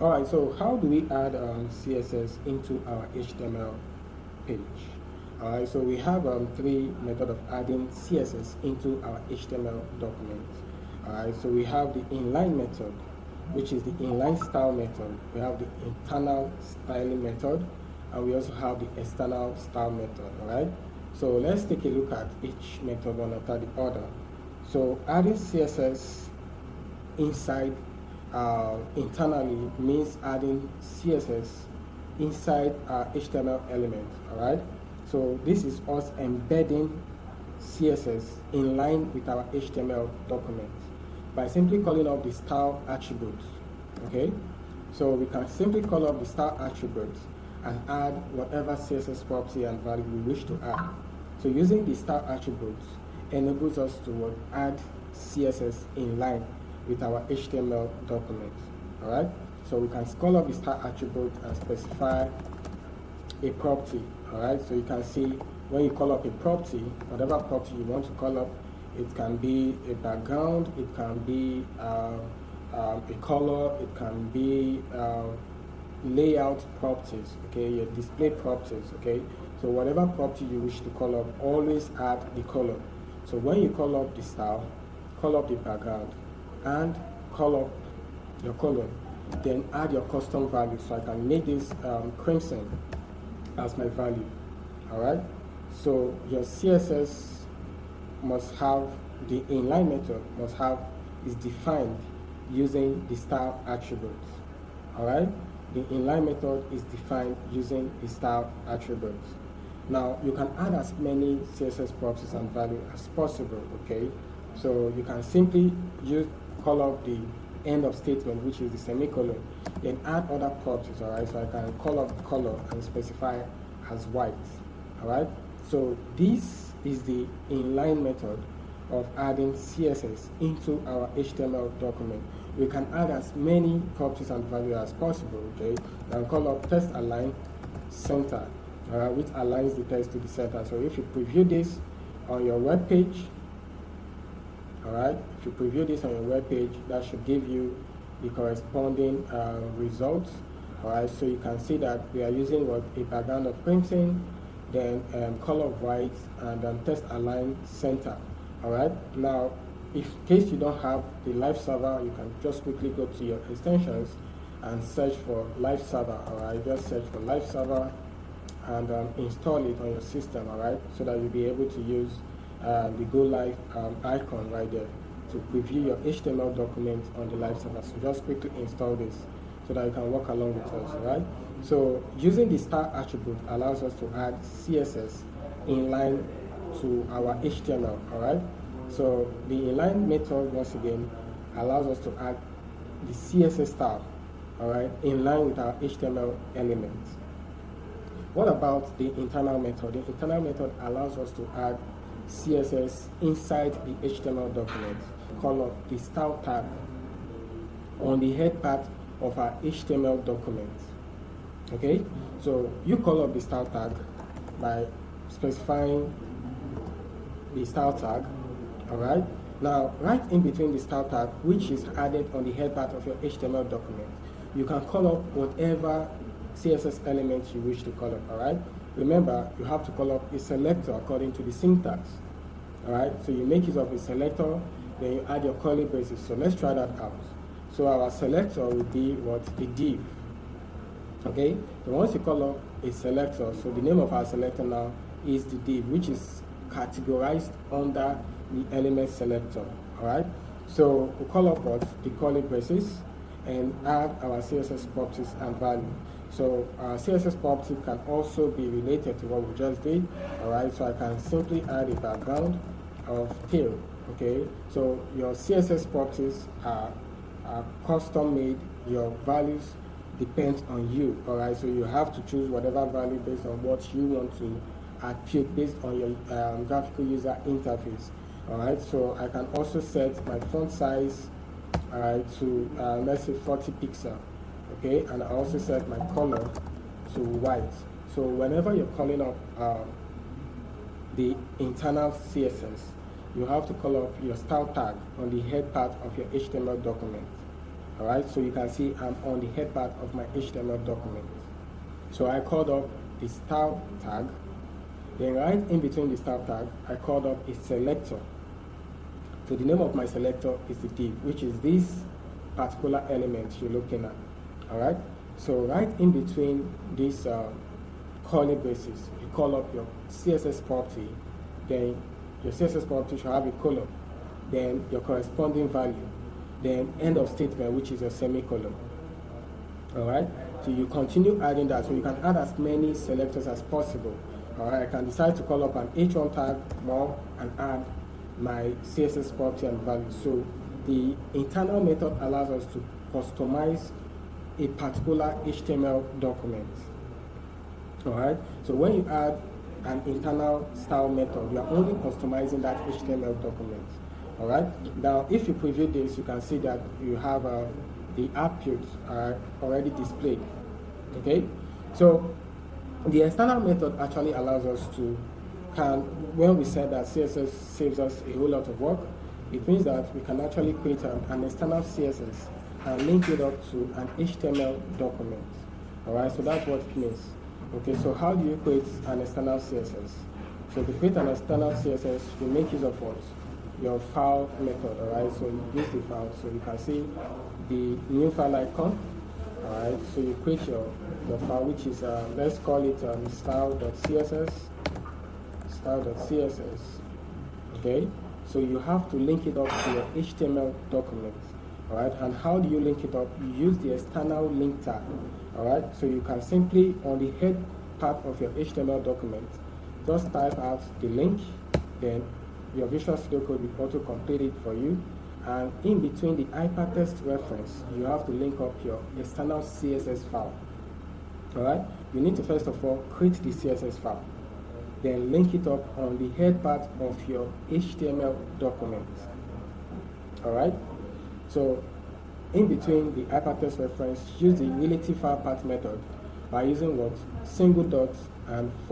Alright, so how do we add CSS into our HTML page? Alright, so we have three methods of adding CSS into our HTML document. Alright, so we have the inline method, which is the inline style method. We have the internal styling method, and we also have the external style method. Alright, so let's take a look at each method one after the other. So adding CSS inside internally means adding CSS inside our HTML element. Alright, so this is us embedding CSS in line with our HTML document by simply calling up the style attributes. Okay, so we can simply call up the style attributes and add whatever CSS property and value we wish to add. So using the style attributes enables us to add CSS in line with our HTML document. Alright, so we can call up the style attribute and specify a property. Alright, so you can see when you call up a property, whatever property you want to call up, it can be a background, it can be a color, it can be layout properties, okay, your display properties, okay. So whatever property you wish to call up, always add the color. So when you call up the style, call up the background, and call up your color, then add your custom value. So I can make this crimson as my value. Alright, so your CSS must have the inline method is defined using the style attributes. Alright, the inline method is defined using the style attributes. Now you can add as many CSS properties and value as possible. Okay, so you can simply call up the end of statement, which is the semicolon, then add other properties. Alright, so I can call up the color and specify as white. Alright, so this is the inline method of adding CSS into our HTML document. We can add as many properties and values as possible. Okay, and call up text align center, which aligns the text to the center. So if you preview this on your web page, alright, if you preview this on your web page, that should give you the corresponding results. Alright, so you can see that we are using a background of crimson, then color of white, and text align center. Alright, now in case you don't have the live server, you can just quickly go to your extensions and search for live server. Alright, just search for live server and install it on your system. Alright, so that you'll be able to use the go live icon right there to preview your HTML document on the live server. So just quickly install this so that you can work along with us. Alright, so using the style attribute allows us to add CSS in line to our HTML. Alright, so the inline method once again allows us to add the CSS style, alright, in line with our HTML elements. What about the internal method? The internal method allows us to add CSS inside the HTML document. Call up the style tag on the head part of our HTML document. Okay, so you call up the style tag by specifying the style tag. Alright, now right in between the style tag, which is added on the head part of your HTML document, you can call up whatever CSS elements you wish to call up. Alright, remember you have to call up a selector according to the syntax. Alright, so you make use of a selector, then you add your curly braces. So let's try that out. So our selector will be a div. Okay, so once you call up a selector, so the name of our selector now is the div, which is categorized under the element selector. Alright, so we call up the curly braces and add our CSS properties and value. So our CSS property can also be related to what we just did. Alright, so I can simply add a background of tail. Okay, so your CSS properties are custom made. Your values depend on you. Alright, so you have to choose whatever value based on what you want to attribute based on your graphical user interface. Alright, so I can also set my font size to let's say 40 pixels. Okay, and I also set my color to white. So whenever you're calling up the internal CSS, you have to call up your style tag on the head part of your HTML document. All right, so you can see I'm on the head part of my HTML document. So I called up the style tag. Then right in between the style tag, I called up a selector. So the name of my selector is the div, which is this particular element you're looking at. All right, so right in between these curly braces, you call up your CSS property. Then your CSS property should have a colon, then your corresponding value, then end of statement, which is your semicolon. All right, so you continue adding that, so you can add as many selectors as possible. All right, I can decide to call up an h1 tag more and add my CSS property and value. So the internal method allows us to customize a particular HTML document. All right, so when you add an internal style method, you are only customizing that HTML document. All right, now if you preview this, you can see that you have the attributes are already displayed. Okay, so the external method actually allows us to when we said that CSS saves us a whole lot of work, it means that we can actually create an external CSS and link it up to an HTML document. All right, so that's what it means. Okay, so how do you create an external CSS? So to create an external CSS, you make use of what? Your file method. All right, so you use the file. So you can see the new file icon. All right, so you create your file, which is let's call it style.css. Okay, so you have to link it up to your HTML document. All right, and how do you link it up? You use the external link tag. All right, so you can simply on the head part of your HTML document just type out the link, then your Visual Studio Code will auto complete it for you. And in between the hypertext reference, you have to link up your external CSS file. All right, you need to first of all create the CSS file, then link it up on the head part of your HTML document. All right, so in between the hypertext reference, use the relative file path method by using what? Single dot and /.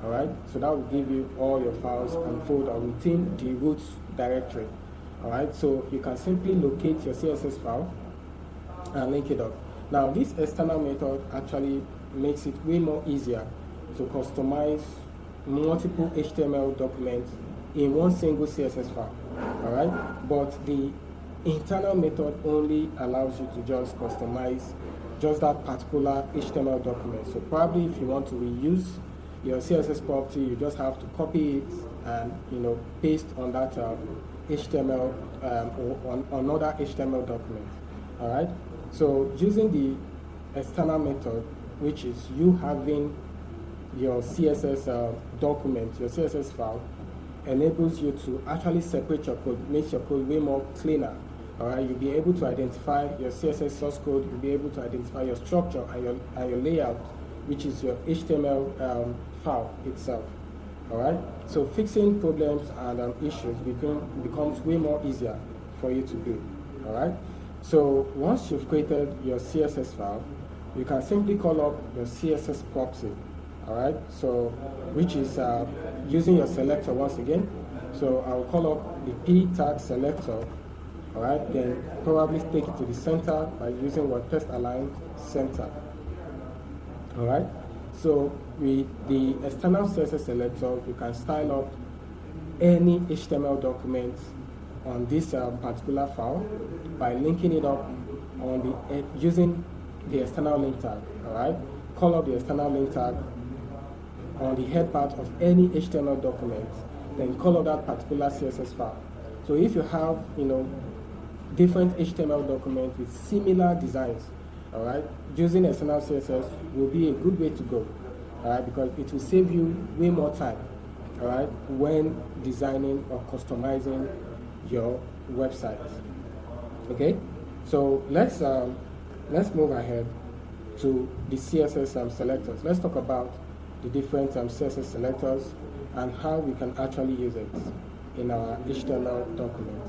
All right, so that will give you all your files and folder within the root directory. All right, so you can simply locate your CSS file and link it up. Now, this external method actually makes it way more easier to customize multiple HTML documents in one single CSS file. All right, but the internal method only allows you to just customize just that particular HTML document. So probably if you want to reuse your CSS property, you just have to copy it and paste on that HTML or on another HTML document. All right. So using the external method, which is you having your CSS document, your CSS file, enables you to actually separate your code, makes your code way more cleaner. All right, you'll be able to identify your CSS source code, you'll be able to identify your structure and your layout, which is your HTML file itself. All right, so fixing problems and issues becomes way more easier for you to do. All right, so once you've created your CSS file, you can simply call up your CSS proxy. All right, so which is using your selector once again. So I'll call up the p tag selector. All right, then probably take it to the center by using what? Test align center. All right, so with the external CSS selector, you can style up any HTML document on this particular file by linking it up on using the external link tag. All right, call up the external link tag on the head part of any HTML document, then call up that particular CSS file. So if you have different HTML documents with similar designs, all right, using external CSS will be a good way to go, all right, because it will save you way more time, all right, when designing or customizing your website. Okay, so let's move ahead to the CSS selectors. Let's talk about the different CSS selectors and how we can actually use it in our HTML documents.